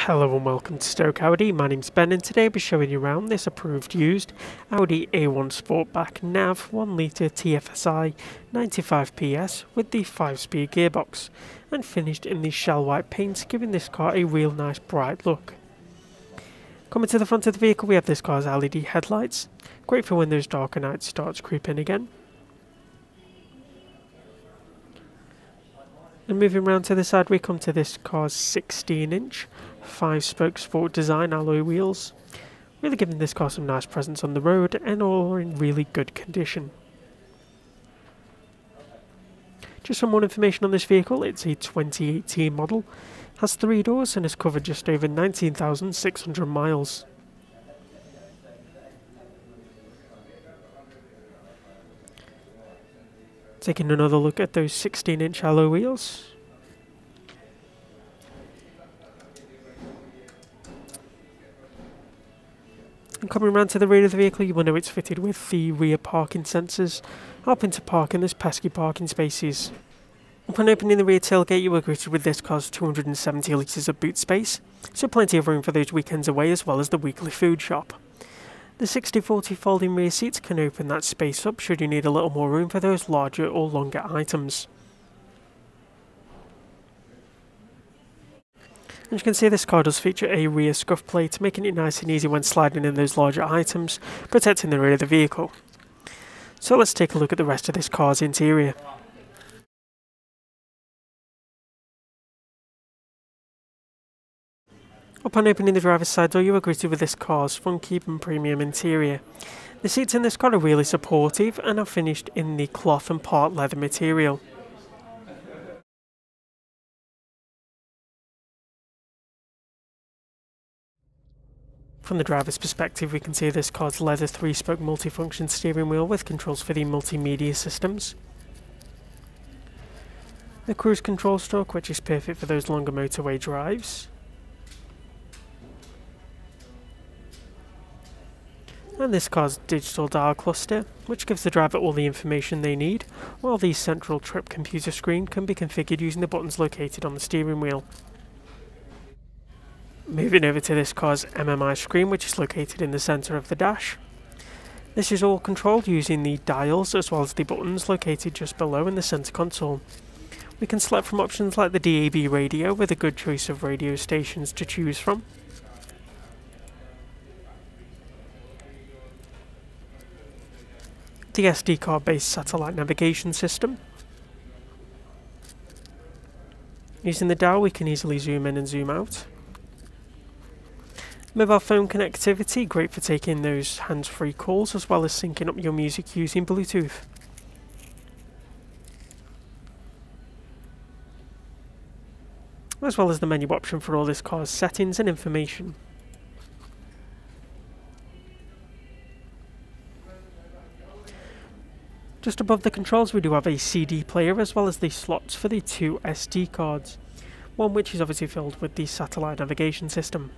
Hello and welcome to Stoke Audi. My name's Ben and today I'll be showing you around this approved used Audi A1 Sport Nav 1.0 TFSI 95PS with the 5-speed gearbox and finished in the shell white paint, giving this car a real nice bright look. Coming to the front of the vehicle, we have this car's LED headlights, great for when those darker nights start to creep in again. And moving round to the side, we come to this car's 16-inch 5-spoke sport design alloy wheels, really giving this car some nice presence on the road and all are in really good condition. Just some more information on this vehicle: it's a 2018 model, has 3 doors and has covered just over 19,600 miles. Taking another look at those 16-inch alloy wheels. And coming around to the rear of the vehicle, you will know it's fitted with the rear parking sensors, helping to park in those pesky parking spaces. Upon opening the rear tailgate, you were greeted with this car's 270 litres of boot space, so plenty of room for those weekends away as well as the weekly food shop. The 60/40 folding rear seats can open that space up should you need a little more room for those larger or longer items. As you can see, this car does feature a rear scuff plate, making it nice and easy when sliding in those larger items, protecting the rear of the vehicle. So let's take a look at the rest of this car's interior. Upon opening the driver's side door, you are greeted with this car's funky and premium interior. The seats in this car are really supportive and are finished in the cloth and part leather material. From the driver's perspective, we can see this car's leather 3-spoke multifunction steering wheel with controls for the multimedia systems. The cruise control stroke, which is perfect for those longer motorway drives. And this car's digital dial cluster, which gives the driver all the information they need, while the central trip computer screen can be configured using the buttons located on the steering wheel. Moving over to this car's MMI screen, which is located in the centre of the dash. This is all controlled using the dials as well as the buttons located just below in the centre console. We can select from options like the DAB radio with a good choice of radio stations to choose from. The SD card based satellite navigation system. Using the dial, we can easily zoom in and zoom out. Mobile phone connectivity, great for taking those hands-free calls as well as syncing up your music using Bluetooth. As well as the menu option for all this car's settings and information. Just above the controls, we do have a CD player as well as the slots for the 2 SD cards, one which is obviously filled with the satellite navigation system.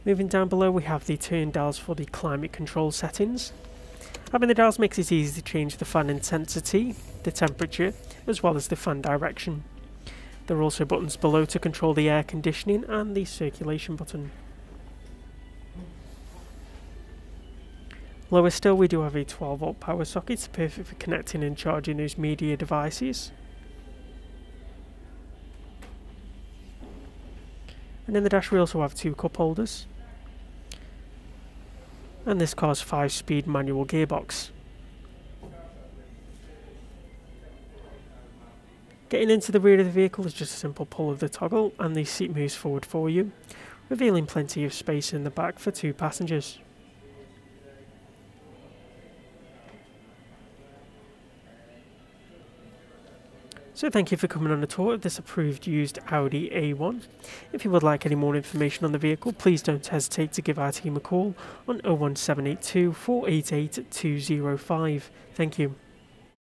Moving down below, we have the turn dials for the climate control settings. Having the dials makes it easy to change the fan intensity, the temperature, as well as the fan direction. There are also buttons below to control the air conditioning and the circulation button. Lower still, we do have a 12-volt power socket, perfect for connecting and charging those media devices. And in the dash we also have 2 cup holders. And this car's 5-speed manual gearbox. Getting into the rear of the vehicle is just a simple pull of the toggle and the seat moves forward for you, revealing plenty of space in the back for 2 passengers. So thank you for coming on a tour of this approved used Audi A1. If you would like any more information on the vehicle, please don't hesitate to give our team a call on 01782 488 205. Thank you.